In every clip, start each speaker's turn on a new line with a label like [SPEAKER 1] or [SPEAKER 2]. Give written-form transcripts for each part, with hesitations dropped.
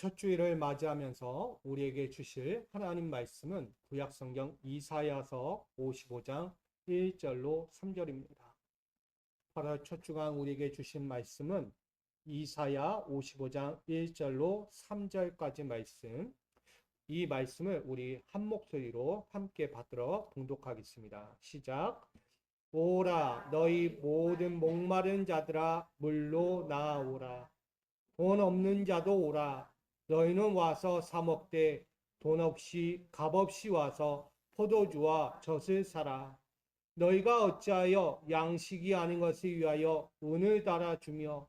[SPEAKER 1] 첫 주일을 맞이하면서 우리에게 주실 하나님 말씀은 구약성경 이사야서 55장 1절로 3절입니다. 8월 첫 주간 우리에게 주신 말씀은 이사야 55장 1절로 3절까지 말씀, 이 말씀을 우리 한 목소리로 함께 받들어 봉독하겠습니다. 시작. 오라 너희 모든 목마른 자들아 물로 나아오라. 돈 없는 자도 오라. 너희는 와서 사 먹되 돈 없이 값 없이 와서 포도주와 젖을 사라. 너희가 어찌하여 양식이 아닌 것을 위하여 은을 달아주며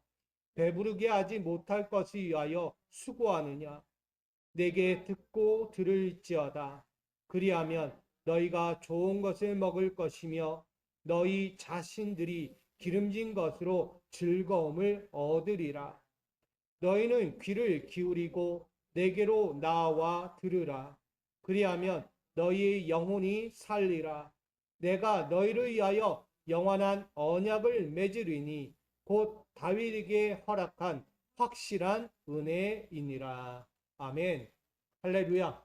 [SPEAKER 1] 배부르게 하지 못할 것을 위하여 수고하느냐. 내게 듣고 들을지어다. 그리하면 너희가 좋은 것을 먹을 것이며 너희 자신들이 기름진 것으로 즐거움을 얻으리라. 너희는 귀를 기울이고 내게로 나와 들으라. 그리하면 너희의 영혼이 살리라. 내가 너희를 위하여 영원한 언약을 맺으리니 곧 다윗에게 허락한 확실한 은혜이니라. 아멘. 할렐루야.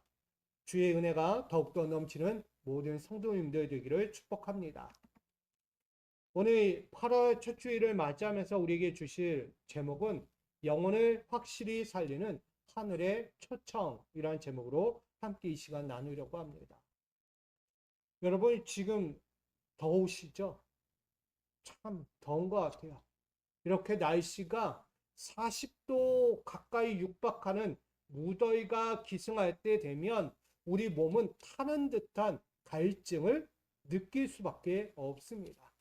[SPEAKER 1] 주의 은혜가 더욱더 넘치는 모든 성도님들 되기를 축복합니다. 오늘 8월 첫 주일을 맞이하면서 우리에게 주실 제목은 영혼을 확실히 살리는 하늘의 초청이라는 제목으로 함께 이 시간 나누려고 합니다. 여러분 지금 더우시죠? 참 더운 것 같아요. 이렇게 날씨가 40도 가까이 육박하는 무더위가 기승할 때 되면 우리 몸은 타는 듯한 갈증을 느낄 수밖에 없습니다.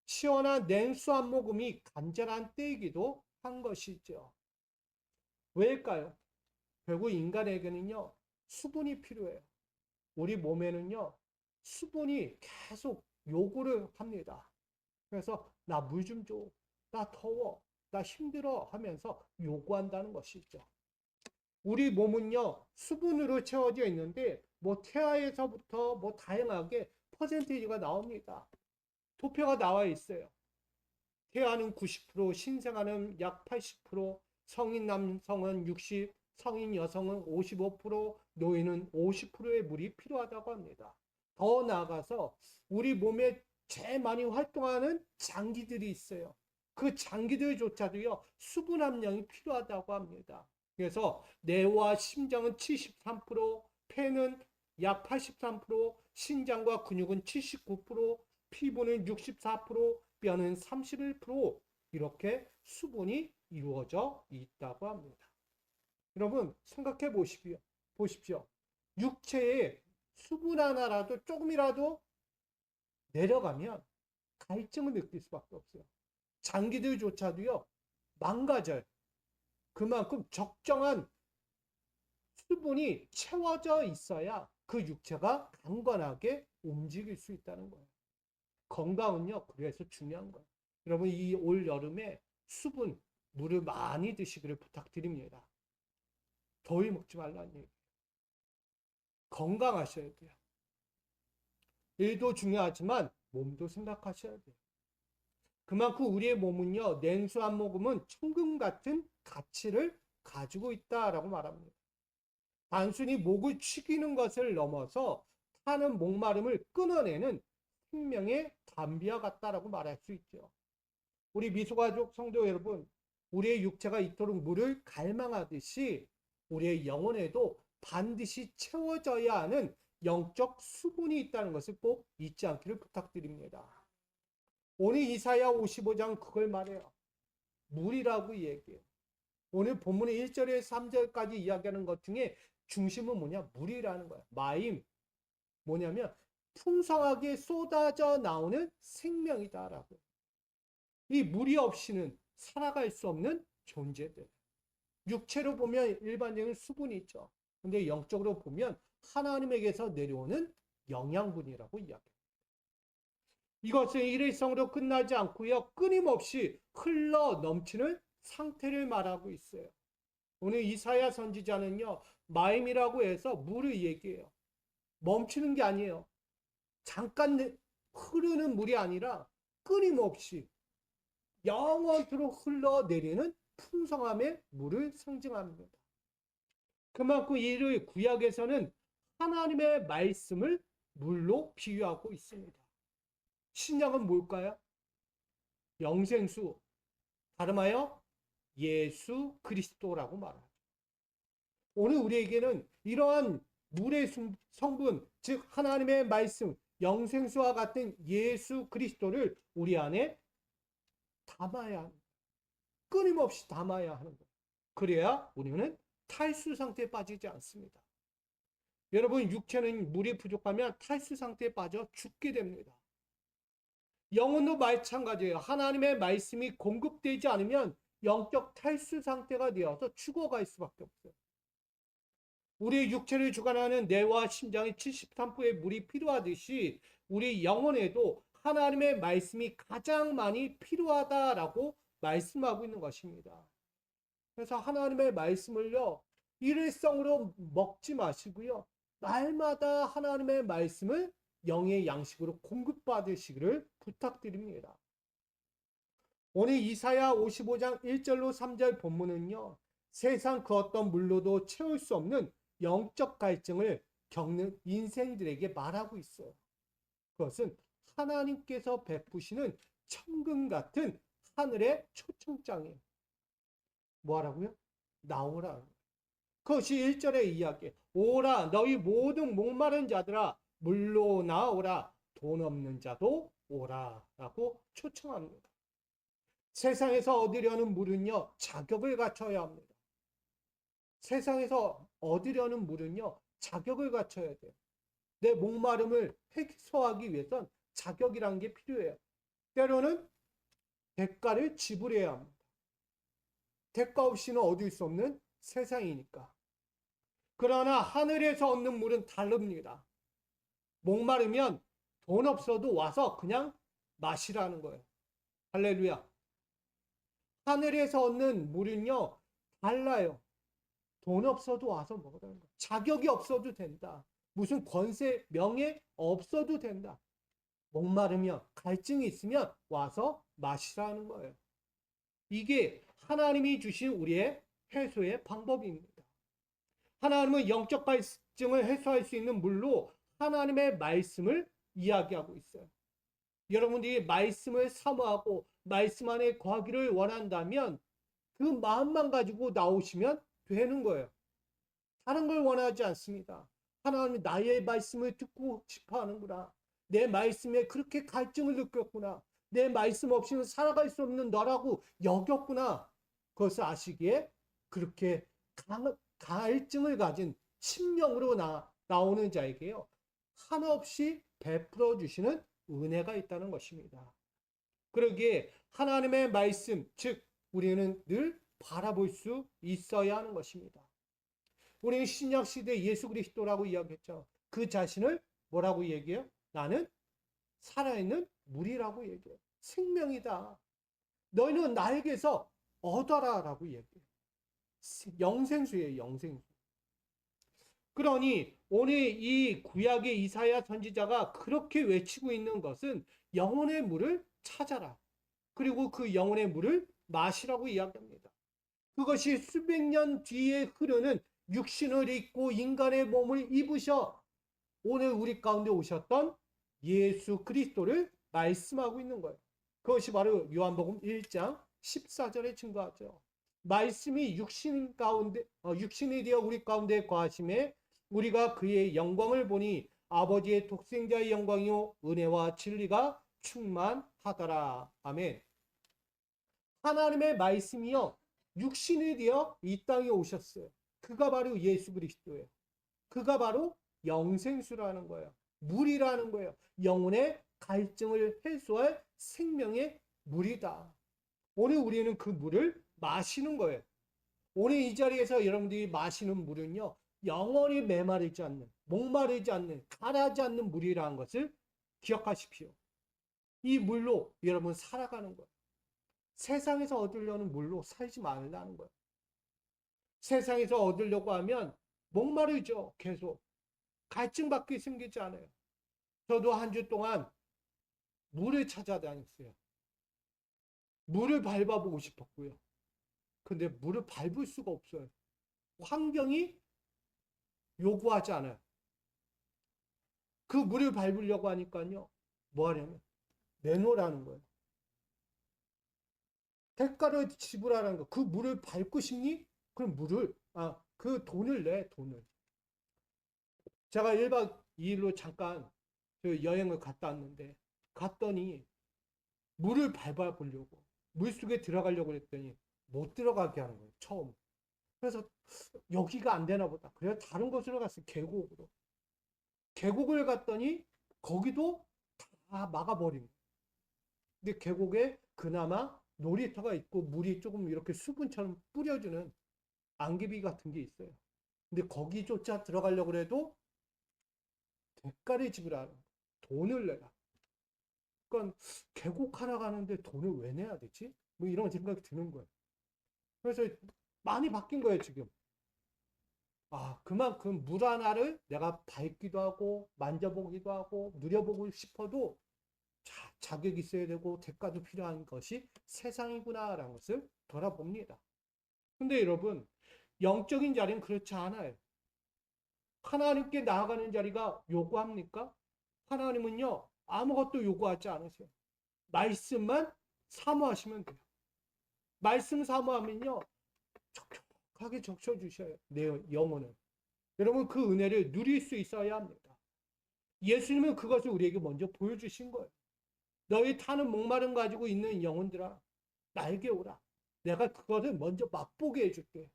[SPEAKER 1] 시원한 냉수 한 모금이 간절한 때이기도 한 것이죠. 왜일까요? 결국 인간에게는요, 수분이 필요해요. 우리 몸에는요, 수분이 계속 요구를 합니다. 그래서 나 물 좀 줘, 나 더워, 나 힘들어 하면서 요구한다는 것이죠. 우리 몸은요, 수분으로 채워져 있는데, 태아에서부터 다양하게 퍼센테이지가 나옵니다. 도표가 나와 있어요. 태아는 90%, 신생아는 약 80%, 성인 남성은 60%, 성인 여성은 55%, 노인은 50%의 물이 필요하다고 합니다. 더 나아가서 우리 몸에 제일 많이 활동하는 장기들이 있어요. 그 장기들조차도요, 수분 함량이 필요하다고 합니다. 그래서 뇌와 심장은 73%, 폐는 약 83%, 신장과 근육은 79%, 피부는 64%, 뼈는 31% 이렇게 수분이 이루어져 있다고 합니다. 여러분 생각해 보십시오. 육체에 수분 하나라도 조금이라도 내려가면 갈증을 느낄 수밖에 없어요. 장기들조차도요 망가져요. 그만큼 적정한 수분이 채워져 있어야 그 육체가 강건하게 움직일 수 있다는 거예요. 건강은요, 그래서 중요한 거예요. 여러분, 이 올 여름에 수분, 물을 많이 드시기를 부탁드립니다. 더위 먹지 말라는 얘기예요. 건강하셔야 돼요. 일도 중요하지만 몸도 생각하셔야 돼요. 그만큼 우리의 몸은요, 냉수 한 모금은 천금 같은 가치를 가지고 있다라고 말합니다. 단순히 목을 축이는 것을 넘어서 타는 목마름을 끊어내는 생명의 담비와 같다라고 말할 수 있죠. 우리 미소가족 성도 여러분, 우리의 육체가 이토록 물을 갈망하듯이 우리의 영혼에도 반드시 채워져야 하는 영적 수분이 있다는 것을 꼭 잊지 않기를 부탁드립니다. 오늘 이사야 55장 그걸 말해요. 물이라고 얘기해요. 오늘 본문의 1절에서 3절까지 이야기하는 것 중에 중심은 뭐냐? 물이라는 거야. 마임. 뭐냐면 풍성하게 쏟아져 나오는 생명이다라고. 이 물이 없이는 살아갈 수 없는 존재들. 육체로 보면 일반적인 수분이 있죠. 근데 영적으로 보면 하나님에게서 내려오는 영양분이라고 이야기합니다. 이것은 일회성으로 끝나지 않고요. 끊임없이 흘러 넘치는 상태를 말하고 있어요. 오늘 이사야 선지자는요. 마임이라고 해서 물을 얘기해요. 멈추는 게 아니에요. 잠깐 흐르는 물이 아니라 끊임없이 영원토록 흘러내리는 풍성함의 물을 상징합니다. 그만큼 이를 구약에서는 하나님의 말씀을 물로 비유하고 있습니다. 신약은 뭘까요? 영생수, 다름하여 예수 그리스도라고 말하죠. 오늘 우리에게는 이러한 물의 성분, 즉 하나님의 말씀, 영생수와 같은 예수 그리스도를 우리 안에 담아야 합니다. 끊임없이 담아야 하는 거예요. 그래야 우리는 탈수 상태에 빠지지 않습니다. 여러분, 육체는 물이 부족하면 탈수 상태에 빠져 죽게 됩니다. 영혼도 마찬가지예요. 하나님의 말씀이 공급되지 않으면 영적 탈수 상태가 되어서 죽어갈 수밖에 없어요. 우리 육체를 주관하는 뇌와 심장에 73%의 물이 필요하듯이 우리 영혼에도 하나님의 말씀이 가장 많이 필요하다라고 말씀하고 있는 것입니다. 그래서 하나님의 말씀을요, 일회성으로 먹지 마시고요, 날마다 하나님의 말씀을 영의 양식으로 공급받으시기를 부탁드립니다. 오늘 이사야 55장 1절로 3절 본문은요, 세상 그 어떤 물로도 채울 수 없는 영적 갈증을 겪는 인생들에게 말하고 있어요. 그것은 하나님께서 베푸시는 천금 같은 하늘의 초청장이에요. 뭐하라고요? 나오라. 그것이 1절의 이야기. 오라 너희 모든 목마른 자들아 물로 나오라 돈 없는 자도 오라 라고 초청합니다. 세상에서 얻으려는 물은요, 자격을 갖춰야 합니다. 세상에서 얻으려는 물은요, 자격을 갖춰야 돼요. 내 목마름을 해소하기 위해선 자격이라는 게 필요해요. 때로는 대가를 지불해야 합니다. 대가 없이는 얻을 수 없는 세상이니까. 그러나 하늘에서 얻는 물은 다릅니다. 목마르면 돈 없어도 와서 그냥 마시라는 거예요. 할렐루야. 하늘에서 얻는 물은요, 달라요. 돈 없어도 와서 먹으라는 거예요. 자격이 없어도 된다. 무슨 권세, 명예 없어도 된다. 목마르면, 갈증이 있으면 와서 마시라는 거예요. 이게 하나님이 주신 우리의 해소의 방법입니다. 하나님은 영적 갈증을 해소할 수 있는 물로 하나님의 말씀을 이야기하고 있어요. 여러분들이 말씀을 사모하고 말씀 안에 거하기를 원한다면 그 마음만 가지고 나오시면 되는 거예요. 다른 걸 원하지 않습니다. 하나님이 나의 말씀을 듣고 싶어 하는구나. 내 말씀에 그렇게 갈증을 느꼈구나. 내 말씀 없이는 살아갈 수 없는 너라고 여겼구나. 그것을 아시기에 그렇게 갈증을 가진 심령으로 나오는 자에게요, 한없이 베풀어 주시는 은혜가 있다는 것입니다. 그러기에 하나님의 말씀, 즉 우리는 늘 바라볼 수 있어야 하는 것입니다. 우리는 신약 시대 예수 그리스도라고 이야기했죠. 그 자신을 뭐라고 얘기해요? 나는 살아있는 물이라고 얘기해요. 생명이다. 너희는 나에게서 얻어라라고 얘기해요. 영생수예요, 영생수. 그러니 오늘 이 구약의 이사야 선지자가 그렇게 외치고 있는 것은 영혼의 물을 찾아라. 그리고 그 영혼의 물을 마시라고 이야기합니다. 그것이 수백 년 뒤에 흐르는 육신을 입고 인간의 몸을 입으셔 오늘 우리 가운데 오셨던 예수 그리스도를 말씀하고 있는 거예요. 그것이 바로 요한복음 1장 14절에 증거하죠. 말씀이 육신이 되어 우리 가운데 거하심에 우리가 그의 영광을 보니 아버지의 독생자의 영광이요 은혜와 진리가 충만하더라. 아멘. 하나님의 말씀이요 육신이 되어 이 땅에 오셨어요. 그가 바로 예수 그리스도예요. 그가 바로 영생수라는 거예요. 물이라는 거예요. 영혼의 갈증을 해소할 생명의 물이다. 오늘 우리는 그 물을 마시는 거예요. 오늘 이 자리에서 여러분들이 마시는 물은요, 영원히 메마르지 않는, 목마르지 않는, 가라지 않는 물이라는 것을 기억하십시오. 이 물로 여러분 살아가는 거예요. 세상에서 얻으려는 물로 살지 말라는 거예요. 세상에서 얻으려고 하면 목마르죠. 계속. 갈증밖에 생기지 않아요. 저도 한 주 동안 물을 찾아다녔어요. 물을 밟아보고 싶었고요. 근데 물을 밟을 수가 없어요. 환경이 요구하지 않아요. 그 물을 밟으려고 하니까요. 뭐 하냐면 내놓으라는 거예요. 대가를 지불하라는 거. 그 물을 밟고 싶니? 그럼 그 돈을 내, 돈을. 제가 1박 2일로 잠깐 그 여행을 갔다 왔는데, 갔더니 물을 밟아 보려고, 물속에 들어가려고 했더니 못 들어가게 하는 거예요, 처음. 그래서 여기가 안 되나 보다. 그래서 다른 곳으로 갔어요, 계곡으로. 계곡을 갔더니 거기도 다 막아버린 거예요. 근데 계곡에 그나마 놀이터가 있고 물이 조금 이렇게 수분처럼 뿌려주는 안개비 같은 게 있어요. 근데 거기조차 들어가려고 해도 대가를 지불하는 돈을 내라. 그러니까 계곡 하나 가는데 돈을 왜 내야 되지? 뭐 이런 생각이 드는 거예요. 그래서 많이 바뀐 거예요, 지금. 그만큼 물 하나를 내가 밟기도 하고 만져보기도 하고 누려보고 싶어도 자격이 있어야 되고 대가도 필요한 것이 세상이구나라는 것을 돌아봅니다. 근데 여러분, 영적인 자리는 그렇지 않아요. 하나님께 나아가는 자리가 요구합니까? 하나님은요, 아무것도 요구하지 않으세요. 말씀만 사모하시면 돼요. 말씀 사모하면요, 촉촉하게 적셔주셔요. 내 영혼을. 여러분, 그 은혜를 누릴 수 있어야 합니다. 예수님은 그것을 우리에게 먼저 보여주신 거예요. 너희 타는 목마름 가지고 있는 영혼들아, 나에게 오라. 내가 그것을 먼저 맛보게 해줄게.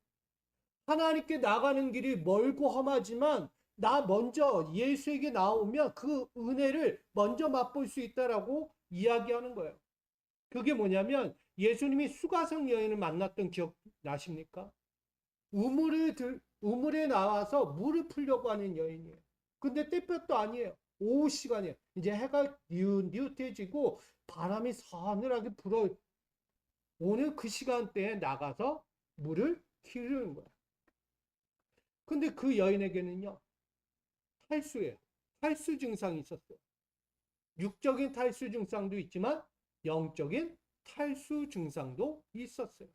[SPEAKER 1] 하나님께 나가는 길이 멀고 험하지만 나 먼저 예수에게 나오면 그 은혜를 먼저 맛볼 수 있다라고 이야기하는 거예요. 그게 뭐냐면 예수님이 수가성 여인을 만났던 기억 나십니까? 우물에 나와서 물을 풀려고 하는 여인이에요. 근데 때볕도 아니에요. 오후 시간이에요. 이제 해가 뉘웃뉘웃해지고 바람이 서늘하게 불어 오는 그 시간대에 나가서 물을 키우는 거예요. 근데 그 여인에게는요, 탈수예요. 탈수 증상이 있었어요. 육적인 탈수 증상도 있지만 영적인 탈수 증상도 있었어요.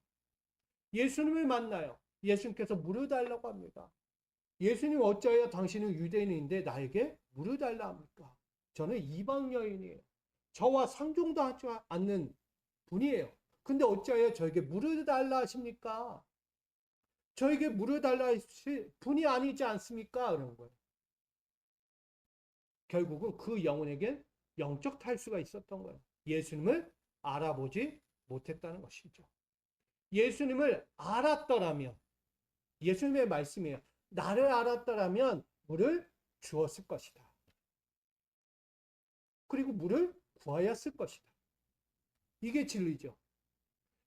[SPEAKER 1] 예수님을 만나요. 예수님께서 물을 달라고 합니다. 예수님 어찌하여 당신은 유대인인데 나에게 물을 달라 합니까? 저는 이방 여인이에요. 저와 상종도 하지 않는 분이에요. 근데 어찌하여 저에게 물을 달라 하십니까? 저에게 물을 달라 하실 분이 아니지 않습니까? 그런 거예요. 결국은 그 영혼에겐 영적 탈수가 있었던 거예요. 예수님을 알아보지 못했다는 것이죠. 예수님을 알았더라면, 예수님의 말씀이에요. 나를 알았더라면 물을 주었을 것이다. 그리고 물을 구하였을 것이다. 이게 진리죠.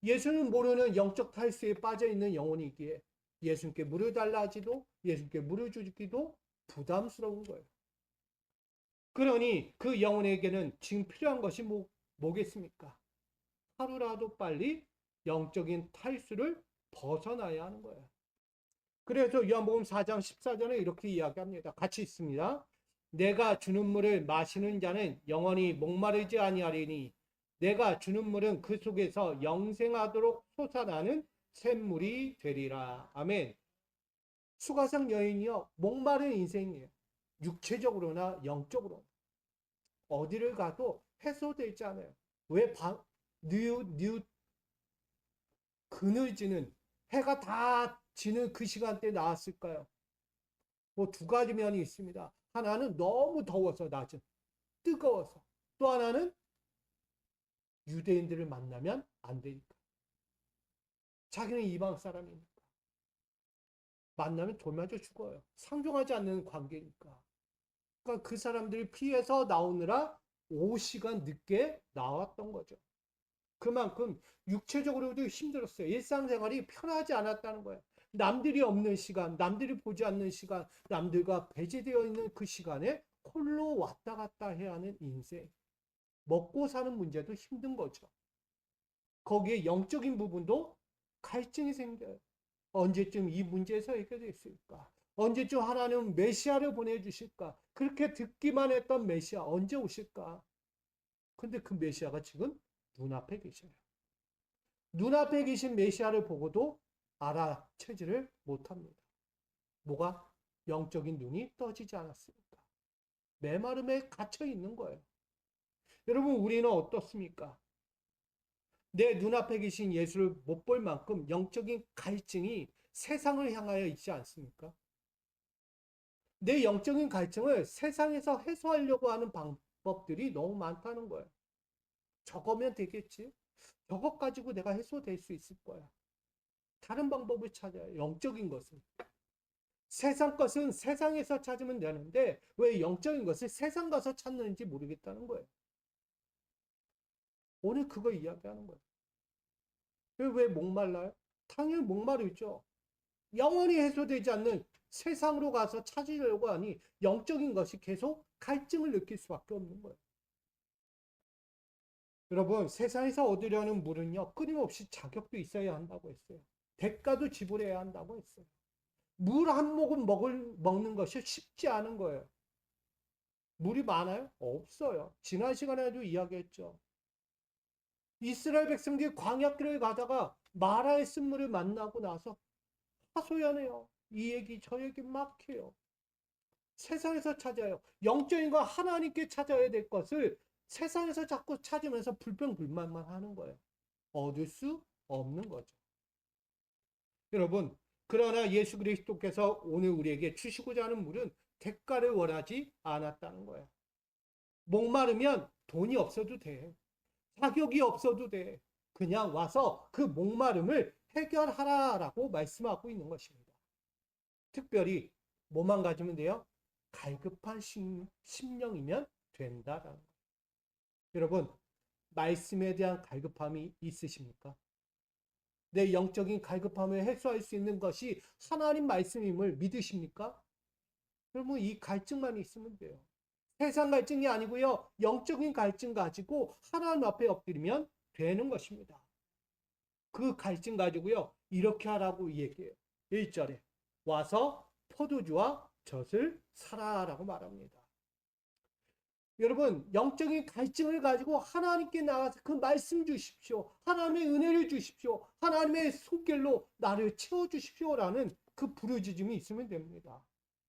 [SPEAKER 1] 예수는 모르는 영적 탈수에 빠져 있는 영혼이기에 예수님께 물을 달라 하지도 예수님께 물을 주기도 부담스러운 거예요. 그러니 그 영혼에게는 지금 필요한 것이 뭐겠습니까? 하루라도 빨리 영적인 탈수를 벗어나야 하는 거예요. 그래서 요한복음 4장 14절에 이렇게 이야기합니다. 같이 있습니다. 내가 주는 물을 마시는 자는 영원히 목마르지 아니하리니 내가 주는 물은 그 속에서 영생하도록 솟아나는 샘물이 되리라. 아멘. 수가성 여인이요, 목마른 인생이에요. 육체적으로나 영적으로 어디를 가도 해소되지 않아요. 왜 뉘웃 그늘지는 해가 다 지는 그 시간대에 나왔을까요? 뭐 두 가지 면이 있습니다. 하나는 너무 더워서 낮은 뜨거워서, 또 하나는 유대인들을 만나면 안 되니까. 자기는 이방 사람이니까 만나면 돌맞아 죽어요. 상종하지 않는 관계니까. 그러니까 그 사람들을 피해서 나오느라 5시간 늦게 나왔던 거죠. 그만큼 육체적으로도 힘들었어요. 일상생활이 편하지 않았다는 거예요. 남들이 없는 시간, 남들이 보지 않는 시간, 남들과 배제되어 있는 그 시간에 홀로 왔다 갔다 해야 하는 인생. 먹고 사는 문제도 힘든 거죠. 거기에 영적인 부분도 갈증이 생겨요. 언제쯤 이 문제에서 해결될 수 있을까? 언제쯤 하나님은 메시아를 보내주실까? 그렇게 듣기만 했던 메시아 언제 오실까? 근데 그 메시아가 지금 눈앞에 계셔요. 눈앞에 계신 메시아를 보고도 알아채지를 못합니다. 뭐가? 영적인 눈이 떠지지 않았습니까? 메마름에 갇혀 있는 거예요. 여러분, 우리는 어떻습니까? 내 눈앞에 계신 예수를 못 볼 만큼 영적인 갈증이 세상을 향하여 있지 않습니까? 내 영적인 갈증을 세상에서 해소하려고 하는 방법들이 너무 많다는 거예요. 저거면 되겠지? 저것 가지고 내가 해소될 수 있을 거야. 다른 방법을 찾아요. 영적인 것은. 세상 것은 세상에서 찾으면 되는데 왜 영적인 것을 세상 가서 찾는지 모르겠다는 거예요. 오늘 그거 이야기하는 거예요. 왜 목말라요? 당연히 목마르죠. 영원히 해소되지 않는 세상으로 가서 찾으려고 하니 영적인 것이 계속 갈증을 느낄 수밖에 없는 거예요. 여러분, 세상에서 얻으려는 물은요, 끊임없이 자격도 있어야 한다고 했어요. 대가도 지불해야 한다고 했어요. 물 한 모금 먹는 것이 쉽지 않은 거예요. 물이 많아요? 없어요. 지난 시간에도 이야기했죠. 이스라엘 백성들이 광야길을 가다가 마라의 쓴물을 만나고 나서 하소연해요. 이 얘기 저 얘기 막 해요. 세상에서 찾아요. 영적인 거 하나님께 찾아야 될 것을 세상에서 자꾸 찾으면서 불평불만만 하는 거예요. 얻을 수 없는 거죠. 여러분, 그러나 예수 그리스도께서 오늘 우리에게 주시고자 하는 물은 대가를 원하지 않았다는 거예요. 목마르면 돈이 없어도 돼. 자격이 없어도 돼. 그냥 와서 그 목마름을 해결하라라고 말씀하고 있는 것입니다. 특별히 뭐만 가지면 돼요? 갈급한 심령이면 된다라는 거예요. 여러분, 말씀에 대한 갈급함이 있으십니까? 내 영적인 갈급함을 해소할 수 있는 것이 하나님 말씀임을 믿으십니까? 여러분, 이 갈증만 있으면 돼요. 세상 갈증이 아니고요. 영적인 갈증 가지고 하나님 앞에 엎드리면 되는 것입니다. 그 갈증 가지고요. 이렇게 하라고 얘기해요. 1절에 와서 포도주와 젖을 사라라고 말합니다. 여러분, 영적인 갈증을 가지고 하나님께 나가서 그 말씀 주십시오. 하나님의 은혜를 주십시오. 하나님의 손길로 나를 채워주십시오라는 그 부르짖음이 있으면 됩니다.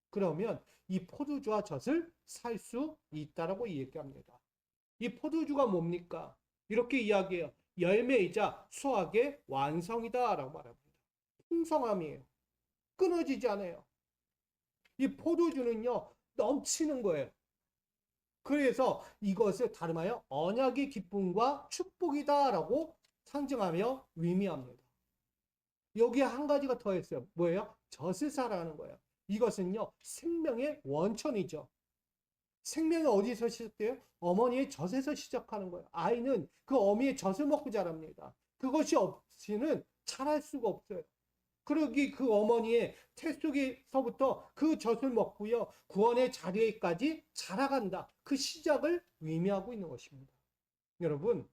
[SPEAKER 1] 그러면 이 포도주와 젖을 살 수 있다라고 얘기합니다. 이 포도주가 뭡니까? 이렇게 이야기해요. 열매이자 수확의 완성이다라고 말합니다. 풍성함이에요. 끊어지지 않아요. 이 포도주는요, 넘치는 거예요. 그래서 이것을 다름하여 언약의 기쁨과 축복이다라고 상징하며 의미합니다. 여기에 한 가지가 더 있어요. 뭐예요? 젖을 사라는 거예요. 이것은요, 생명의 원천이죠. 생명이 어디서 시작돼요? 어머니의 젖에서 시작하는 거예요. 아이는 그 어미의 젖을 먹고 자랍니다. 그것이 없이는 자랄 수가 없어요. 그러기 그 어머니의 태 속에서부터 그 젖을 먹고요. 구원의 자리에까지 자라간다. 그 시작을 의미하고 있는 것입니다. 여러분,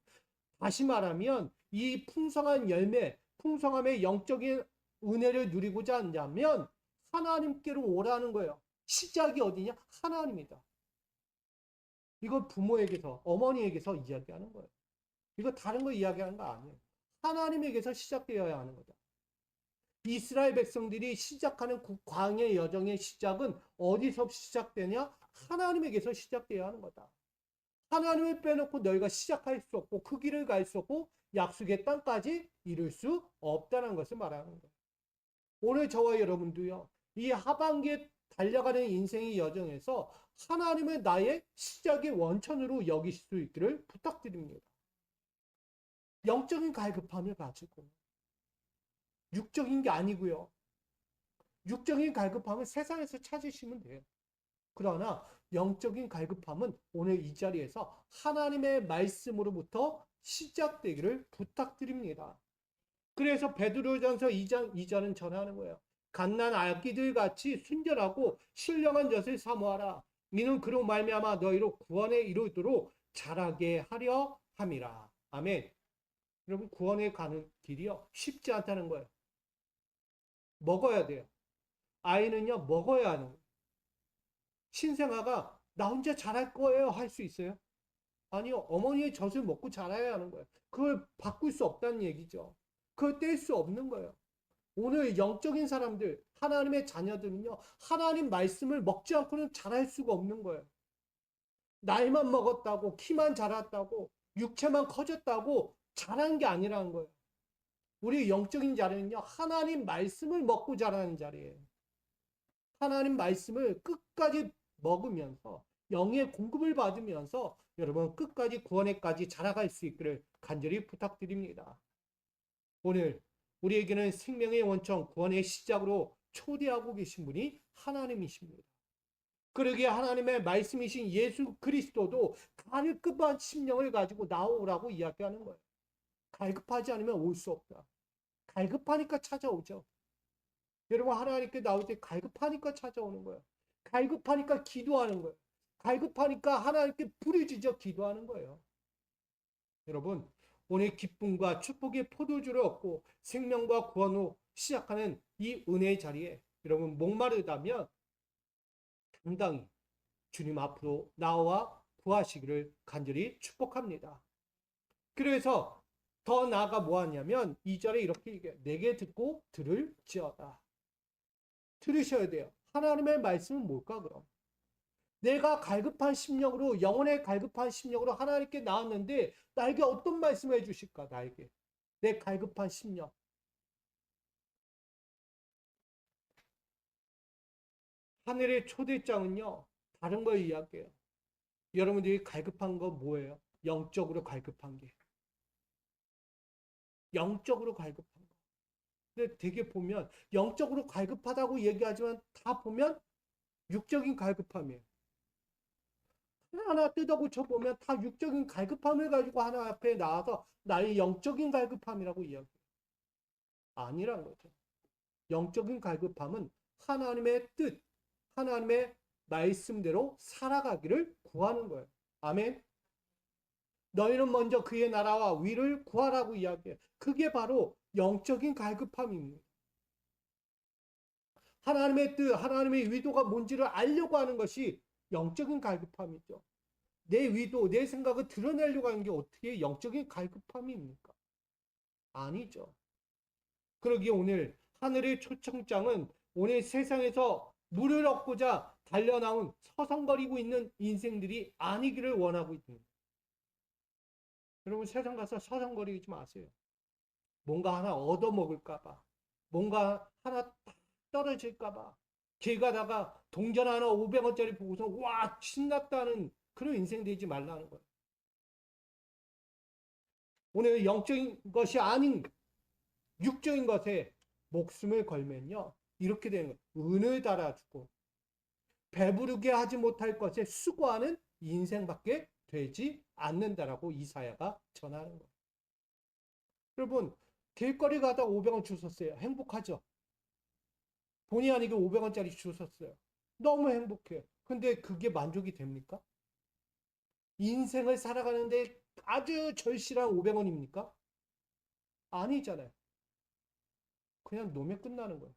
[SPEAKER 1] 다시 말하면 이 풍성한 열매, 풍성함의 영적인 은혜를 누리고자 한다면 하나님께로 오라는 거예요. 시작이 어디냐? 하나님이다. 이거 부모에게서, 어머니에게서 이야기하는 거예요. 이거 다른 거 이야기하는 거 아니에요. 하나님에게서 시작되어야 하는 거다. 이스라엘 백성들이 시작하는 광야의 여정의 시작은 어디서 시작되냐? 하나님에게서 시작되어야 하는 거다. 하나님을 빼놓고 너희가 시작할 수 없고 그 길을 갈 수 없고 약속의 땅까지 이룰 수 없다는 것을 말하는 거예요. 오늘 저와 여러분도요. 이 하반기에 달려가는 인생의 여정에서 하나님을 나의 시작의 원천으로 여기실 수 있기를 부탁드립니다. 영적인 갈급함을 가지고 육적인 게 아니고요. 육적인 갈급함은 세상에서 찾으시면 돼요. 그러나 영적인 갈급함은 오늘 이 자리에서 하나님의 말씀으로부터 시작되기를 부탁드립니다. 그래서 베드로전서 2장 2절은 전하는 거예요. 갓난 아기들 같이 순결하고 신령한 젖을 사모하라. 이는 그로 말미암아 너희로 구원에 이르도록 자라게 하려 함이라. 아멘. 여러분, 구원에 가는 길이요 쉽지 않다는 거예요. 먹어야 돼요. 아이는요 먹어야 하는 거예요. 신생아가 나 혼자 자랄 거예요 할 수 있어요? 아니요. 어머니의 젖을 먹고 자라야 하는 거예요. 그걸 바꿀 수 없다는 얘기죠. 그걸 뗄 수 없는 거예요. 오늘 영적인 사람들, 하나님의 자녀들은요, 하나님 말씀을 먹지 않고는 자랄 수가 없는 거예요. 나이만 먹었다고, 키만 자랐다고, 육체만 커졌다고 자란 게 아니라는 거예요. 우리 영적인 자리는요, 하나님 말씀을 먹고 자라는 자리예요. 하나님 말씀을 끝까지 먹으면서 영의 공급을 받으면서 여러분 끝까지 구원에까지 자라갈 수 있기를 간절히 부탁드립니다. 오늘 우리에게는 생명의 원천 구원의 시작으로 초대하고 계신 분이 하나님이십니다. 그러기에 하나님의 말씀이신 예수 그리스도도 갈급한 심령을 가지고 나오라고 이야기하는 거예요. 갈급하지 않으면 올 수 없다. 갈급하니까 찾아오죠. 여러분 하나님께 나올 때 갈급하니까 찾아오는 거예요. 갈급하니까 기도하는 거예요. 갈급하니까 하나님께 부르짖어 기도하는 거예요. 여러분 오늘 기쁨과 축복의 포도주를 얻고 생명과 구원으로 시작하는 이 은혜의 자리에 여러분 목마르다면 당당히 주님 앞으로 나와 구하시기를 간절히 축복합니다. 그래서 더 나아가 뭐하냐면 2절에 이렇게 얘기해요. 내게 듣고 들을지어다. 들으셔야 돼요. 하나님의 말씀은 뭘까 그럼? 내가 갈급한 심령으로 영혼의 갈급한 심령으로 하나님께 나왔는데 나에게 어떤 말씀을 해주실까? 나에게 내 갈급한 심령. 하늘의 초대장은요 다른 걸 이야기해요. 여러분들이 갈급한 거 뭐예요? 영적으로 갈급한 게. 영적으로 갈급한 거. 근데 되게 보면 영적으로 갈급하다고 얘기하지만 다 보면 육적인 갈급함이에요. 하나 뜯어고쳐 보면 다 육적인 갈급함을 가지고 하나 앞에 나와서 나의 영적인 갈급함이라고 이야기해요. 아니란 거죠. 영적인 갈급함은 하나님의 뜻, 하나님의 말씀대로 살아가기를 구하는 거예요. 아멘. 너희는 먼저 그의 나라와 위를 구하라고 이야기해요. 그게 바로 영적인 갈급함입니다. 하나님의 뜻, 하나님의 의도가 뭔지를 알려고 하는 것이 영적인 갈급함이죠. 내 의도, 내 생각을 드러내려고 하는 게 어떻게 영적인 갈급함입니까? 아니죠. 그러기에 오늘 하늘의 초청장은 오늘 세상에서 물을 얻고자 달려나온 서성거리고 있는 인생들이 아니기를 원하고 있습니다. 여러분 세상 가서 서성거리지 마세요. 뭔가 하나 얻어먹을까봐, 뭔가 하나 떨어질까봐, 길 가다가 동전 하나 500원짜리 보고서 와 신났다는 그런 인생 되지 말라는 거예요. 오늘 영적인 것이 아닌 육적인 것에 목숨을 걸면요 이렇게 되는 거예요. 은을 달아주고 배부르게 하지 못할 것에 수고하는 인생밖에 되지 않는다라고 이사야가 전하는 거예요. 여러분 길거리 가다 500원 주셨어요. 행복하죠? 본의 아니게 500원짜리 주셨어요. 너무 행복해요. 근데 그게 만족이 됩니까? 인생을 살아가는데 아주 절실한 500원입니까? 아니잖아요. 그냥 놓으면 끝나는 거예요.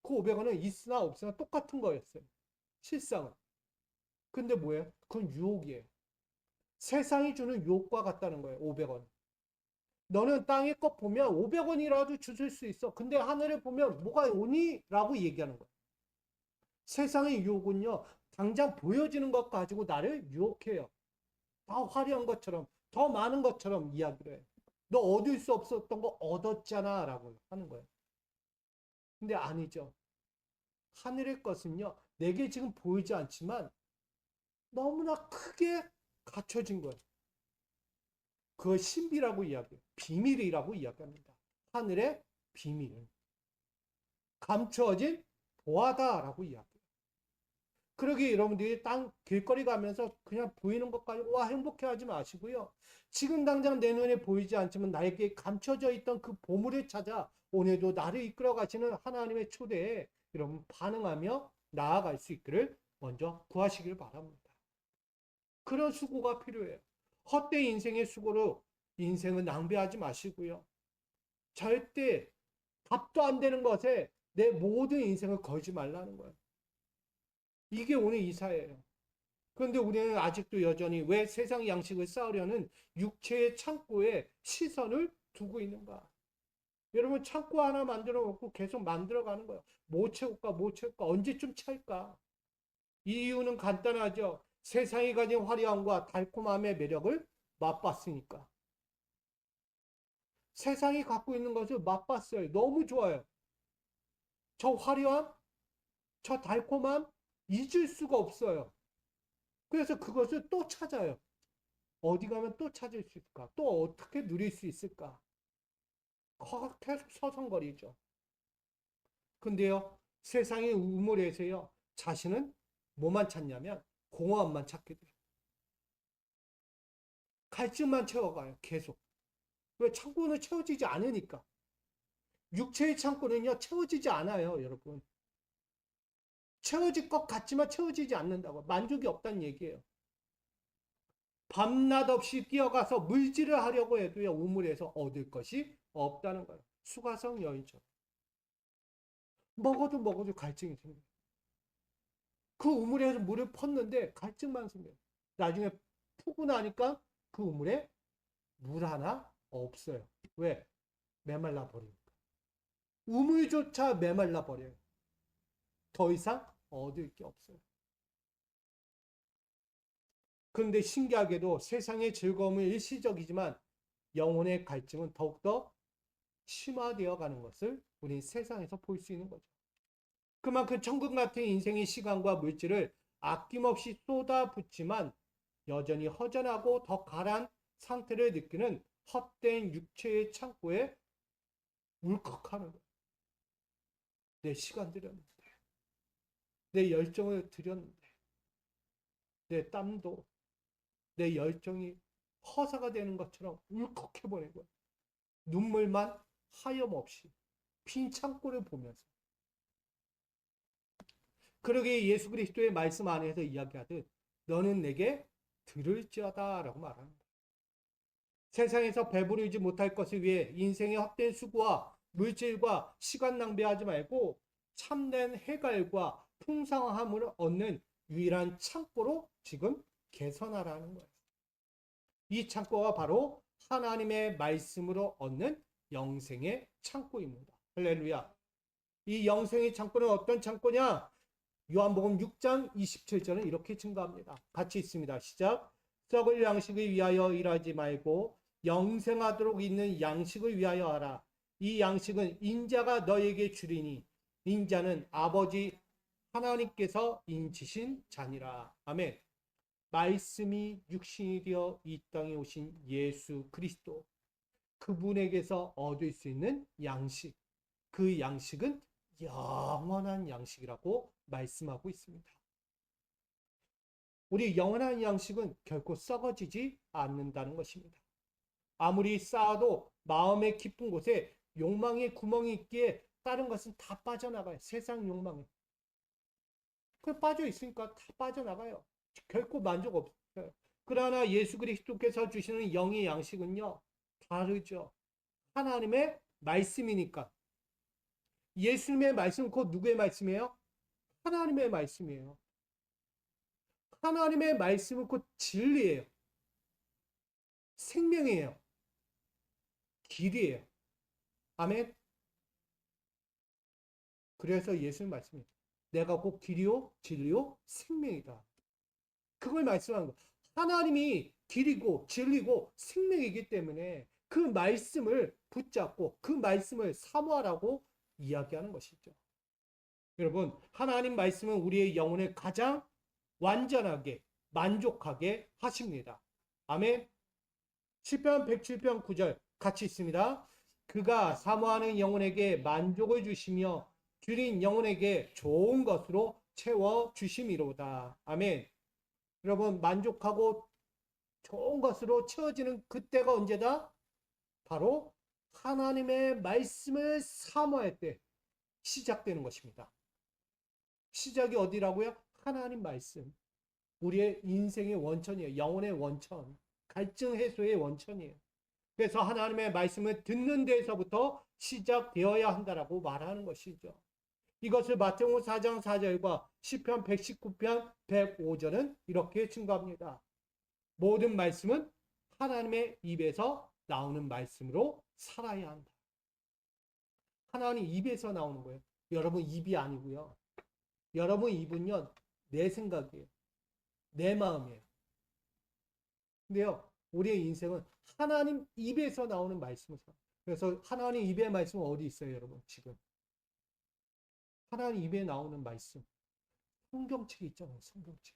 [SPEAKER 1] 그 500원은 있으나 없으나 똑같은 거였어요. 실상은. 근데 뭐예요? 그건 유혹이에요. 세상이 주는 유혹과 같다는 거예요. 500원. 너는 땅의 것 보면 500원이라도 주실 수 있어. 근데 하늘에 보면 뭐가 오니? 라고 얘기하는 거예요. 세상의 유혹은요. 당장 보여지는 것 가지고 나를 유혹해요. 더 화려한 것처럼 더 많은 것처럼 이야기를 해요. 너 얻을 수 없었던 거 얻었잖아 라고 하는 거예요. 근데 아니죠. 하늘의 것은요. 내게 지금 보이지 않지만 너무나 크게 갖춰진 거예요. 그걸 신비라고 이야기해요. 비밀이라고 이야기합니다. 하늘의 비밀. 감추어진 보화다라고 이야기해요. 그러기에 여러분들이 땅 길거리 가면서 그냥 보이는 것 가지고 와 행복해하지 마시고요. 지금 당장 내 눈에 보이지 않지만 나에게 감춰져 있던 그 보물을 찾아 오늘도 나를 이끌어 가시는 하나님의 초대에 여러분 반응하며 나아갈 수 있기를 먼저 구하시길 바랍니다. 그런 수고가 필요해요. 헛된 인생의 수고로 인생을 낭비하지 마시고요. 절대 답도 안 되는 것에 내 모든 인생을 걸지 말라는 거예요. 이게 오늘 이사예요. 그런데 우리는 아직도 여전히 왜 세상 양식을 쌓으려는 육체의 창고에 시선을 두고 있는가? 여러분 창고 하나 만들어 놓고 계속 만들어 가는 거예요. 뭐 채울까, 뭐 채울까, 언제쯤 찰까? 이유는 간단하죠. 세상이 가진 화려함과 달콤함의 매력을 맛봤으니까. 세상이 갖고 있는 것을 맛봤어요. 너무 좋아요. 저 화려함, 저 달콤함 잊을 수가 없어요. 그래서 그것을 또 찾아요. 어디 가면 또 찾을 수 있을까? 또 어떻게 누릴 수 있을까? 계속 서성거리죠. 근데요, 세상의 우물에서요, 자신은 뭐만 찾냐면 공허함만 찾게 돼요. 갈증만 채워가요, 계속. 왜? 창고는 채워지지 않으니까. 육체의 창고는요, 채워지지 않아요, 여러분. 채워질 것 같지만 채워지지 않는다고. 만족이 없다는 얘기예요. 밤낮 없이 뛰어가서 물질을 하려고 해도요, 우물에서 얻을 것이 없다는 거예요. 수가성 여인처럼. 먹어도 갈증이 생겨요. 그 우물에서 물을 펐는데 갈증만 생겨요. 나중에 푸고 나니까 그 우물에 물 하나 없어요. 왜? 메말라 버리니까. 우물조차 메말라 버려요. 더 이상 얻을 게 없어요. 그런데 신기하게도 세상의 즐거움은 일시적이지만 영혼의 갈증은 더욱더 심화되어 가는 것을 우리 세상에서 볼 수 있는 거죠. 그만큼 천국 같은 인생의 시간과 물질을 아낌없이 쏟아붓지만 여전히 허전하고 더 가란 상태를 느끼는 헛된 육체의 창고에 울컥하는 거예요. 내 시간 들였는데, 내 열정을 들였는데, 내 땀도, 내 열정이 허사가 되는 것처럼 울컥해버린 거예요. 눈물만 하염없이 빈 창고를 보면서. 그러기에 예수 그리스도의 말씀 안에서 이야기하듯 너는 내게 들을지어다 라고 말하는 거예요. 세상에서 배부르지 못할 것을 위해 인생의 헛된 수고와 물질과 시간 낭비하지 말고 참된 해갈과 풍성함을 얻는 유일한 창고로 지금 개선하라는 거예요. 이 창고가 바로 하나님의 말씀으로 얻는 영생의 창고입니다. 할렐루야. 이 영생의 창고는 어떤 창고냐? 요한복음 6장 27절은 이렇게 증거합니다. 같이 있습니다. 시작. 썩을 양식을 위하여 일하지 말고 영생하도록 있는 양식을 위하여 하라. 이 양식은 인자가 너에게 주리니 인자는 아버지 하나님께서 인치신 자니라. 아멘. 말씀이 육신이 되어 이 땅에 오신 예수 그리스도, 그분에게서 얻을 수 있는 양식, 그 양식은 영원한 양식이라고 말씀하고 있습니다. 우리 영원한 양식은 결코 썩어지지 않는다는 것입니다. 아무리 쌓아도 마음의 깊은 곳에 욕망의 구멍이 있기에 다른 것은 다 빠져나가요. 세상 욕망에. 그 빠져 있으니까 다 빠져나가요. 결코 만족 없어요. 그러나 예수 그리스도께서 주시는 영의 양식은요, 다르죠. 하나님의 말씀이니까. 예수님의 말씀은 곧 누구의 말씀이에요? 하나님의 말씀이에요. 하나님의 말씀은 곧 진리예요. 생명이에요. 길이에요. 아멘. 그래서 예수님 말씀이 내가 곧 길이요 진리요 생명이다. 그걸 말씀하는 거예요. 하나님이 길이고 진리고 생명이기 때문에 그 말씀을 붙잡고 그 말씀을 사모하라고 이야기하는 것이죠. 여러분, 하나님 말씀은 우리의 영혼을 가장 완전하게 만족하게 하십니다. 아멘. 시편 107편 9절 같이 있습니다. 그가 사모하는 영혼에게 만족을 주시며 줄인 영혼에게 좋은 것으로 채워 주심이로다. 아멘. 여러분, 만족하고 좋은 것으로 채워지는 그때가 언제다? 바로 하나님의 말씀을 사모할 때 시작되는 것입니다. 시작이 어디라고요? 하나님 말씀. 우리의 인생의 원천이에요. 영혼의 원천. 갈증 해소의 원천이에요. 그래서 하나님의 말씀을 듣는 데에서부터 시작되어야 한다라고 말하는 것이죠. 이것을 마태복음 4장 4절과 시편 119편 105절은 이렇게 증거합니다. 모든 말씀은 하나님의 입에서 나오는 말씀으로 살아야 한다. 하나님 입에서 나오는 거예요. 여러분 입이 아니고요. 여러분 입은요, 내 생각이에요. 내 마음이에요. 근데요, 우리의 인생은 하나님 입에서 나오는 말씀을 살아요. 그래서 하나님 입의 말씀은 어디 있어요, 여러분? 지금. 하나님 입에 나오는 말씀. 성경책 있잖아요, 성경책.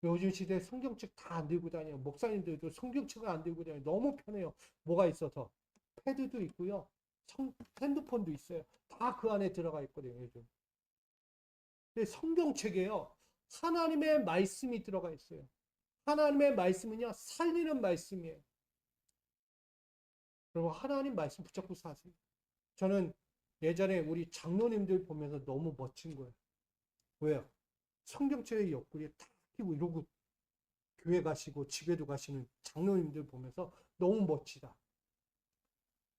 [SPEAKER 1] 요즘 시대에 성경책 다 안 들고 다녀요. 목사님들도 성경책을 안 들고 다녀요. 너무 편해요. 뭐가 있어서. 패드도 있고요. 핸드폰도 있어요. 다 그 안에 들어가 있거든요, 요즘. 근데 성경책에요. 하나님의 말씀이 들어가 있어요. 하나님의 말씀은요, 살리는 말씀이에요. 여러분, 하나님 말씀 붙잡고 사세요. 저는 예전에 우리 장로님들 보면서 너무 멋진 거예요. 왜요? 성경책의 옆구리에 탁 끼고 이러고 교회 가시고 집에도 가시는 장로님들 보면서 너무 멋지다.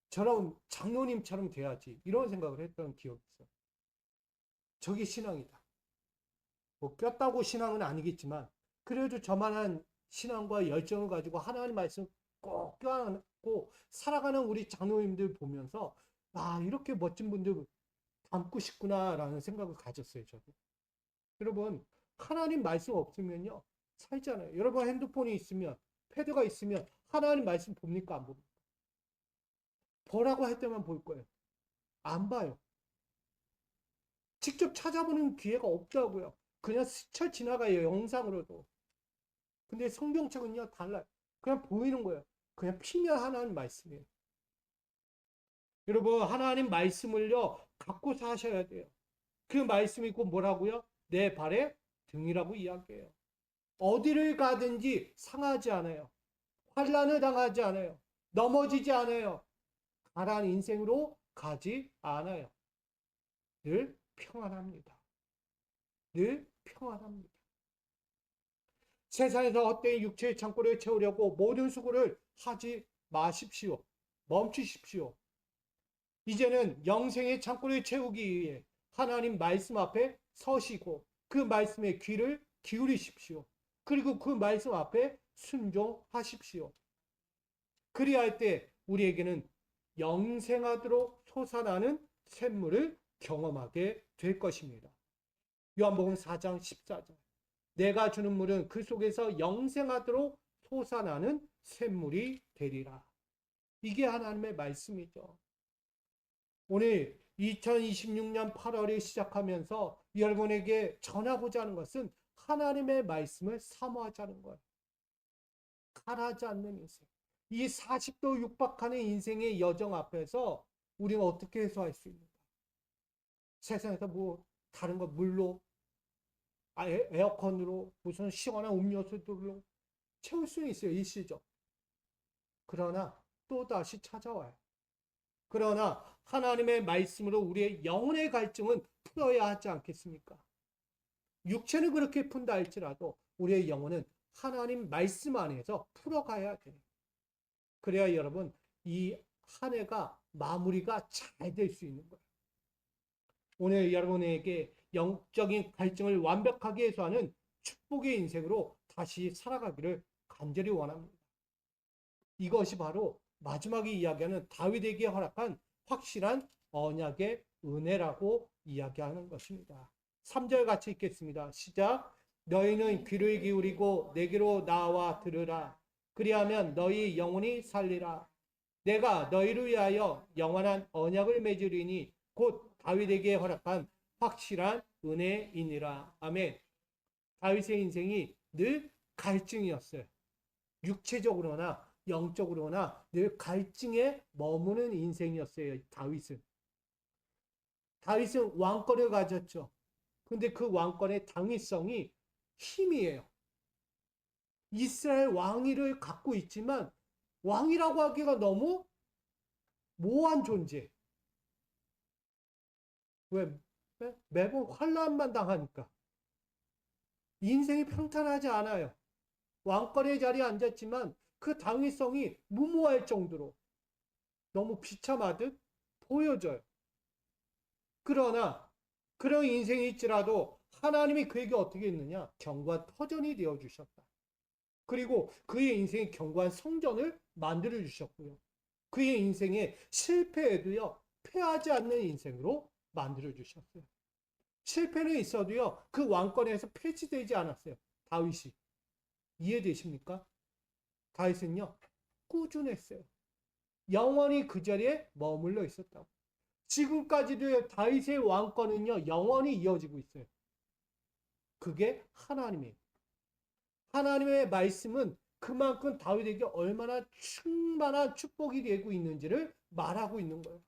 [SPEAKER 1] 저런 장로님처럼 돼야지. 이런 생각을 했던 기억이 있어요. 저게 신앙이다. 뭐 꼈다고 신앙은 아니겠지만 그래도 저만한 신앙과 열정을 가지고 하나님 말씀 꼭 껴안고 살아가는 우리 장로님들 보면서 아, 이렇게 멋진 분들 닮고 싶구나라는 생각을 가졌어요. 저도. 여러분, 하나님 말씀 없으면요 살잖아요. 여러분 핸드폰이 있으면 패드가 있으면 하나님 말씀 봅니까? 안 봅니까? 보라고 할 때만 볼 거예요. 안 봐요. 직접 찾아보는 기회가 없다고요. 그냥 스쳐 지나가요. 영상으로도. 근데 성경책은요 달라요. 그냥 보이는 거예요. 그냥 피면 하나님 말씀이에요. 여러분 하나님 말씀을요 갖고 사셔야 돼요. 그 말씀이 곧 뭐라고요? 내 발의 등이라고 이야기해요. 어디를 가든지 상하지 않아요. 환난을 당하지 않아요. 넘어지지 않아요. 가라앉은 인생으로 가지 않아요. 늘 평안합니다. 늘 평안합니다. 세상에서 헛된 육체의 창고를 채우려고 모든 수고를 하지 마십시오. 멈추십시오. 이제는 영생의 창고를 채우기 위해 하나님 말씀 앞에 서시고 그 말씀에 귀를 기울이십시오. 그리고 그 말씀 앞에 순종하십시오. 그리할 때 우리에게는 영생하도록 솟아나는 샘물을 경험하게 될 것입니다. 요한복음 4장 14절. 내가 주는 물은 그 속에서 영생하도록 솟아나는 샘물이 되리라. 이게 하나님의 말씀이죠. 오늘 2026년 8월에 시작하면서 여러분에게 전하고자 하는 것은 하나님의 말씀을 사모하자는 거예요. 가라지 않는 인생. 이 40도 육박하는 인생의 여정 앞에서 우리가 어떻게 해소할 수 있는가? 세상에서 뭐 다른 거 물로 에어컨으로 무슨 시원한 음료수들로 채울 수는 있어요. 일시적. 그러나 또다시 찾아와요. 그러나 하나님의 말씀으로 우리의 영혼의 갈증은 풀어야 하지 않겠습니까? 육체는 그렇게 푼다 할지라도 우리의 영혼은 하나님 말씀 안에서 풀어가야 돼요. 그래야 여러분 이 한 해가 마무리가 잘 될 수 있는 거예요. 오늘 여러분에게 영적인 갈증을 완벽하게 해소하는 축복의 인생으로 다시 살아가기를 간절히 원합니다. 이것이 바로 마지막에 이야기하는 다윗에게 허락한 확실한 언약의 은혜라고 이야기하는 것입니다. 3절 같이 읽겠습니다. 시작. 너희는 귀를 기울이고 내게로 나와 들으라. 그리하면 너희 영혼이 살리라. 내가 너희를 위하여 영원한 언약을 맺으리니 곧 다윗에게 허락한 확실한 은혜이니라. 아멘. 다윗의 인생이 늘 갈증이었어요. 육체적으로나 영적으로나 늘 갈증에 머무는 인생이었어요. 다윗은. 다윗은 왕권을 가졌죠. 근데 그 왕권의 당위성이 힘이에요. 이스라엘 왕위를 갖고 있지만 왕이라고 하기가 너무 모호한 존재. 왜? 매번 환난만 당하니까. 인생이 평탄하지 않아요. 왕권의 자리에 앉았지만 그 당위성이 무모할 정도로 너무 비참하듯 보여져요. 그러나 그런 인생이 있지라도 하나님이 그에게 어떻게 했느냐? 견고한 터전이 되어주셨다. 그리고 그의 인생에 견고한 성전을 만들어 주셨고요. 그의 인생에 실패에도요, 패하지 않는 인생으로 만들어 주셨어요. 실패는 있어도요, 그 왕권에서 폐지되지 않았어요. 다윗이. 이해되십니까? 다윗은요, 꾸준했어요. 영원히 그 자리에 머물러 있었다고. 지금까지도 다윗의 왕권은요, 영원히 이어지고 있어요. 그게 하나님이에요. 하나님의 말씀은 그만큼 다윗에게 얼마나 충만한 축복이 되고 있는지를 말하고 있는 거예요.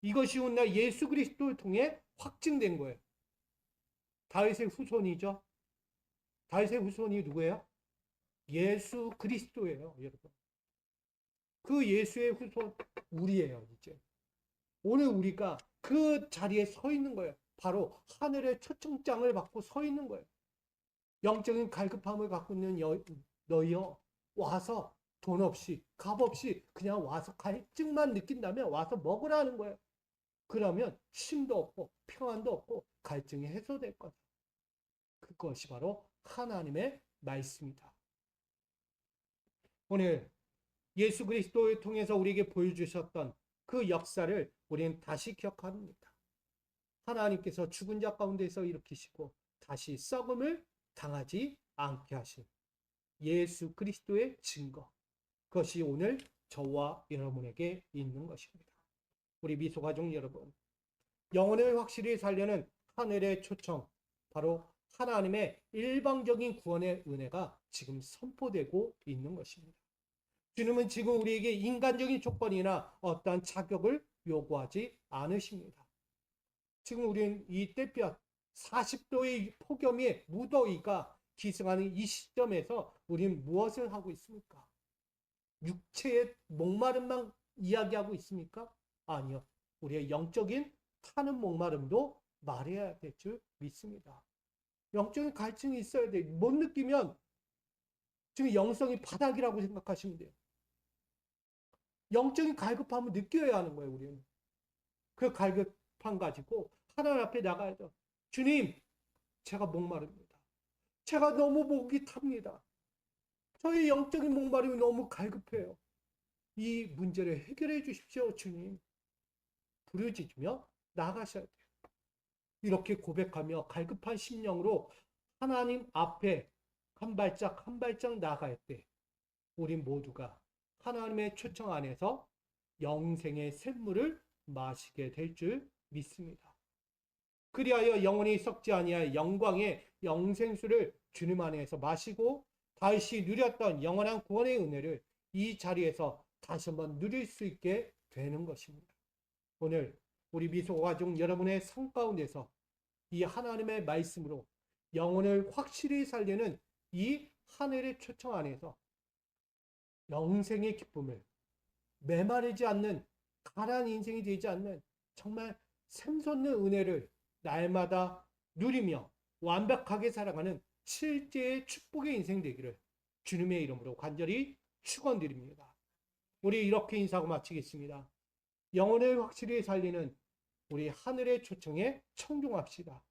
[SPEAKER 1] 이것이 오늘 예수 그리스도를 통해 확증된 거예요. 다윗의 후손이죠. 다윗의 후손이 누구예요? 예수 그리스도예요, 여러분. 그 예수의 후손 우리예요, 이제. 오늘 우리가 그 자리에 서 있는 거예요. 바로 하늘의 초청장을 받고 서 있는 거예요. 영적인 갈급함을 갖고 있는 너희여, 와서 돈 없이 값 없이 그냥 와서 갈증만 느낀다면 와서 먹으라는 거예요. 그러면 쉼도 없고 평안도 없고 갈증이 해소될 거다. 그것이 바로 하나님의 말씀이다. 오늘 예수 그리스도를 통해서 우리에게 보여주셨던 그 역사를 우리는 다시 기억합니다. 하나님께서 죽은 자 가운데서 일으키시고 다시 썩음을 당하지 않게 하신 예수 그리스도의 증거, 그것이 오늘 저와 여러분에게 있는 것입니다. 우리 미소가족 여러분, 영혼을 확실히 살려는 하늘의 초청, 바로 하나님의 일방적인 구원의 은혜가 지금 선포되고 있는 것입니다. 주님은 지금 우리에게 인간적인 조건이나 어떠한 자격을 요구하지 않으십니다. 지금 우리는 이 때볕 40도의 폭염의 무더위가 기승하는 이 시점에서 우리는 무엇을 하고 있습니까? 육체의 목마름만 이야기하고 있습니까? 아니요. 우리의 영적인 타는 목마름도 말해야 될 줄 믿습니다. 영적인 갈증이 있어야 돼. 못 느끼면 지금 영성이 바닥이라고 생각하시면 돼요. 영적인 갈급함을 느껴야 하는 거예요, 우리는. 그 갈급함 가지고 하나님 앞에 나가야죠. 주님, 제가 목마릅니다. 제가 너무 목이 탑니다. 저의 영적인 목마름이 너무 갈급해요. 이 문제를 해결해 주십시오, 주님. 부르짖으며 나가셔야 돼요. 이렇게 고백하며 갈급한 심령으로 하나님 앞에 한 발짝 한 발짝 나갈 때 우리 모두가 하나님의 초청 안에서 영생의 샘물을 마시게 될 줄 믿습니다. 그리하여 영원히 썩지 아니할 영광의 영생수를 주님 안에서 마시고 다시 누렸던 영원한 구원의 은혜를 이 자리에서 다시 한번 누릴 수 있게 되는 것입니다. 오늘 우리 미소가족 여러분의 삶 가운데서 이 하나님의 말씀으로 영혼을 확실히 살리는 이 하늘의 초청 안에서 영생의 기쁨을, 메마르지 않는 가라앉은 인생이 되지 않는 정말 샘솟는 은혜를 날마다 누리며 완벽하게 살아가는 실제의 축복의 인생 되기를 주님의 이름으로 간절히 축원드립니다. 우리 이렇게 인사하고 마치겠습니다. 영혼을 확실히 살리는 우리 하늘의 초청에 청종합시다.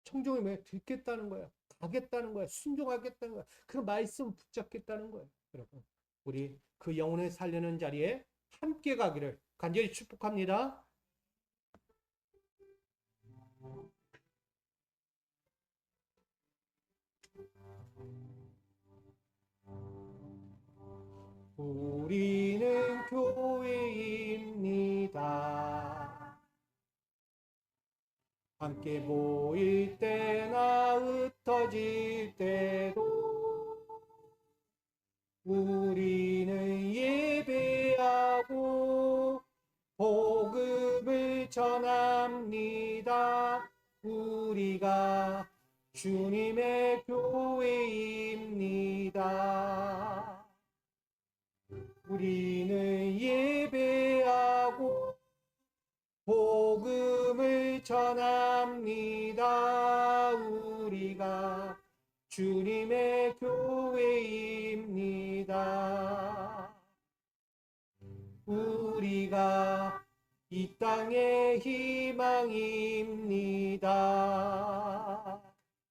[SPEAKER 1] 청종이 왜 듣겠다는 거야? 가겠다는 거야? 순종하겠다는 거야? 그 말씀 붙잡겠다는 거야. 여러분, 우리 그 영혼을 살리는 자리에 함께 가기를 간절히 축복합니다. 우리는 교회입니다. 함께 모일 때나 흩어질 때도 우리는 예배하고 복음을 전합니다. 우리가 주님의 교회입니다. 우리는 예배하고 복음을 전합니다. 우리가 주님의 교회입니다. 우리가 이 땅의 희망입니다.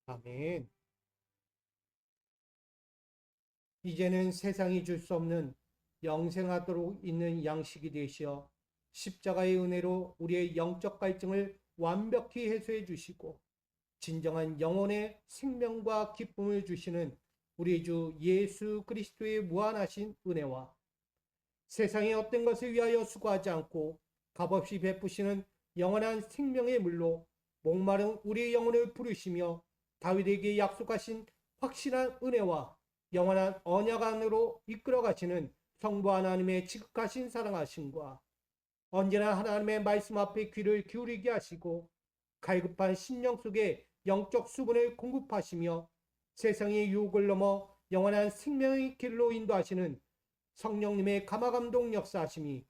[SPEAKER 1] 아멘. 이제는 세상이 줄 수 없는 영생하도록 있는 양식이 되시어 십자가의 은혜로 우리의 영적 갈증을 완벽히 해소해 주시고 진정한 영혼의 생명과 기쁨을 주시는 우리 주 예수 그리스도의 무한하신 은혜와 세상의 어떤 것을 위하여 수고하지 않고 값없이 베푸시는 영원한 생명의 물로 목마른 우리의 영혼을 부르시며 다윗에게 약속하신 확실한 은혜와 영원한 언약 안으로 이끌어 가시는 성부 하나님의 지극하신 사랑하심과 언제나 하나님의 말씀 앞에 귀를 기울이게 하시고 갈급한 심령 속에 영적 수분을 공급하시며 세상의 유혹을 넘어 영원한 생명의 길로 인도하시는 성령님의 감화감동 역사하심이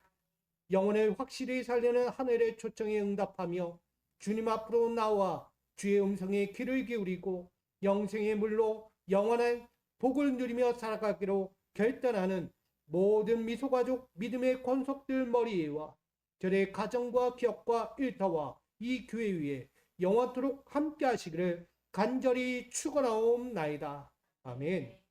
[SPEAKER 1] 영혼을 확실히 살리는 하늘의 초청에 응답하며 주님 앞으로 나와 주의 음성에 귀를 기울이고 영생의 물로 영원한 복을 누리며 살아가기로 결단하는 모든 미소가족 믿음의 권속들 머리에와 저의 가정과 기업과 일터와 이 교회 위에 영원토록 함께 하시기를 간절히 축원하옵나이다. 아멘.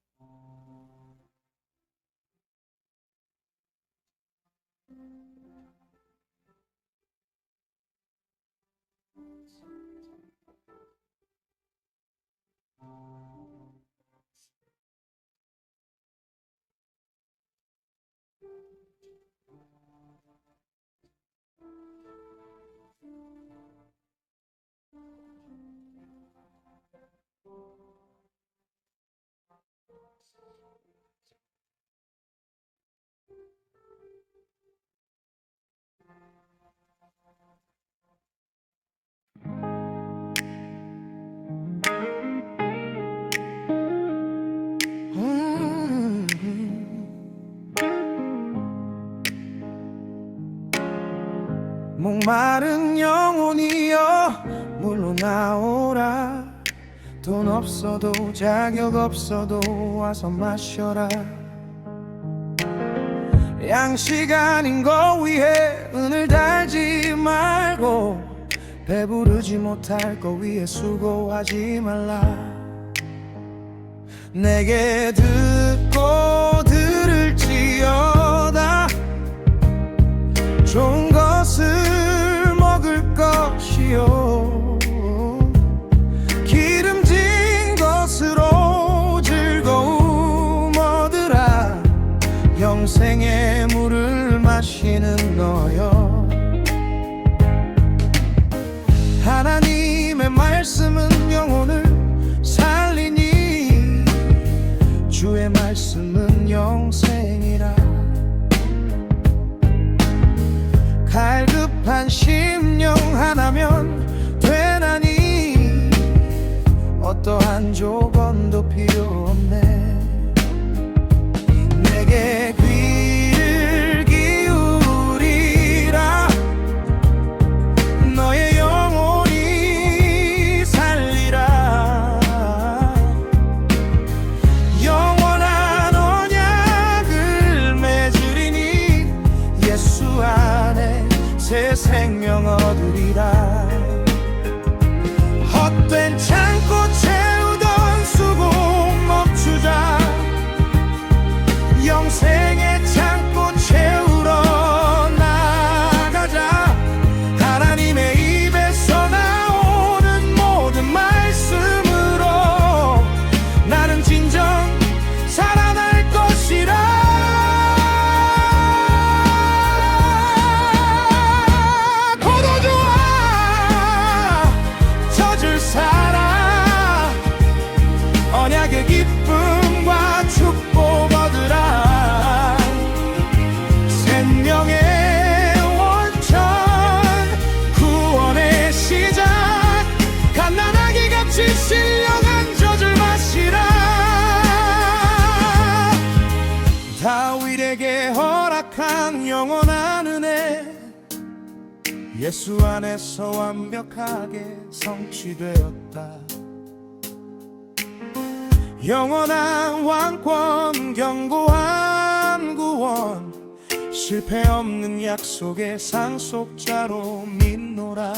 [SPEAKER 2] 목마른 영혼이여 물로 나오라. 돈 없어도 자격 없어도 와서 마셔라. 양식 아닌 거 위해 은을 달지 말고 배부르지 못할 거 위해 수고하지 말라. 내게 듣고 들을지어다. 좋은 것을 먹을 것이요 기름진 것으로 즐거움 얻으라. 영생의 물을 마시는 너여. 하나님의 말씀은 영혼을 살리니 주의 말씀은 영생이라. 갈급한 심령 하나면 되나니 어떠한 조건도 필요 없네. 내게 귀를 기울이라. 너의 영혼이 살리라. 영원한 언약을 맺으리니 예수 안에 새 생명 얻으리라. 헛된 창고 채우던 수고 멈추자. 영생의 창고 채우러 나가자. 하나님의 입에서 나오는 모든 말씀으로 나는 진정 살아날 것이라. 언약의 기쁨과 축복 얻으라. 생명의 원천 구원의 시작. 갓난아기 같이 신령한 젖을 마시라. 다윗에게 허락한 영원한 은혜 예수 안에서 완벽하게 성취되었다. 영원한 왕권 견고한 구원 실패 없는 약속의 상속자로 믿노라.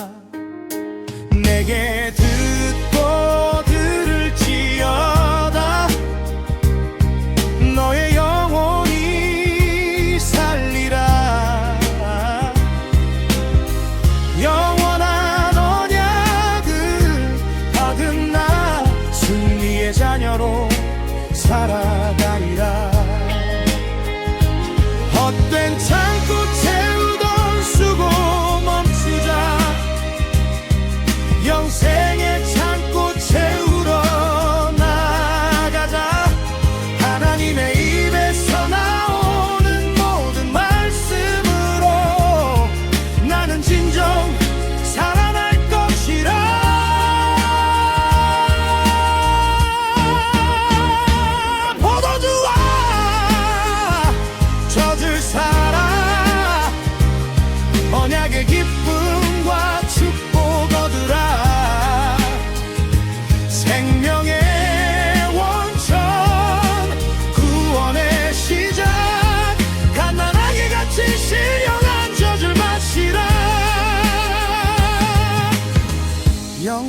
[SPEAKER 2] 내게 듣고 들을지어다.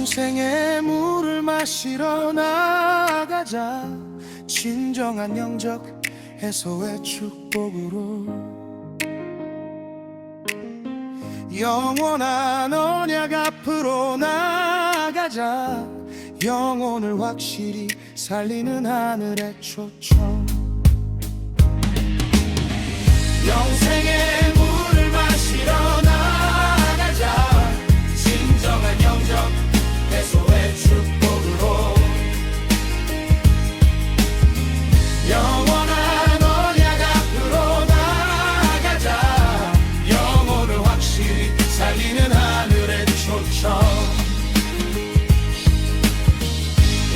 [SPEAKER 2] 영생의 물을 마시러 나가자. 진정한 영적 해소의 축복으로 영원한 언약 앞으로 나가자. 영혼을 확실히 살리는 하늘의 초청. 영생의 물을 마시러 나가자. 진정한 영적 해소의 축복으로 영원한 언약 앞으로 나가자. 영혼을 확실히 살리는 하늘의 초청.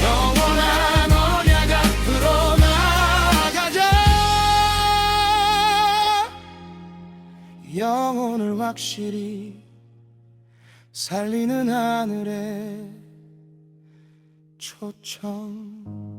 [SPEAKER 2] 영원한 언약 앞으로 나가자. 영혼을 확실히 살리는 하늘의 초청.